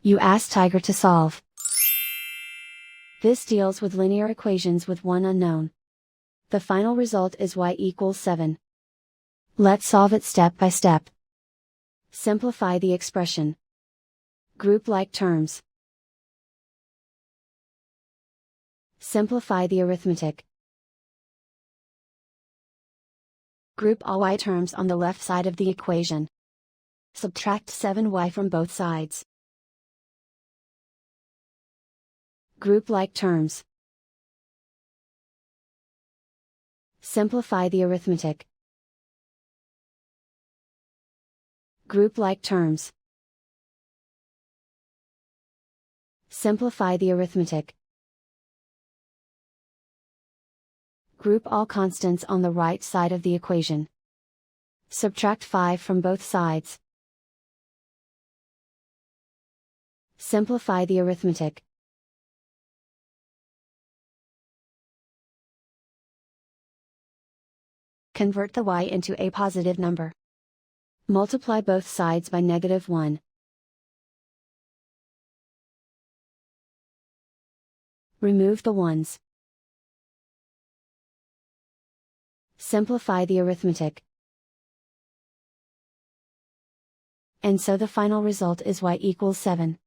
You ask Tiger to solve. This deals with linear equations with one unknown. The final result is y equals 7. Let's solve it step by step. Simplify the expression. Group like terms. Simplify the arithmetic. Group all y terms on the left side of the equation. Subtract 7y from both sides. Group like terms. Simplify the arithmetic. Group like terms. Simplify the arithmetic. Group all constants on the right side of the equation. Subtract 5 from both sides. Simplify the arithmetic. Convert the y into a positive number. Multiply both sides by -1. Remove the ones. Simplify the arithmetic. And so the final result is y equals 7.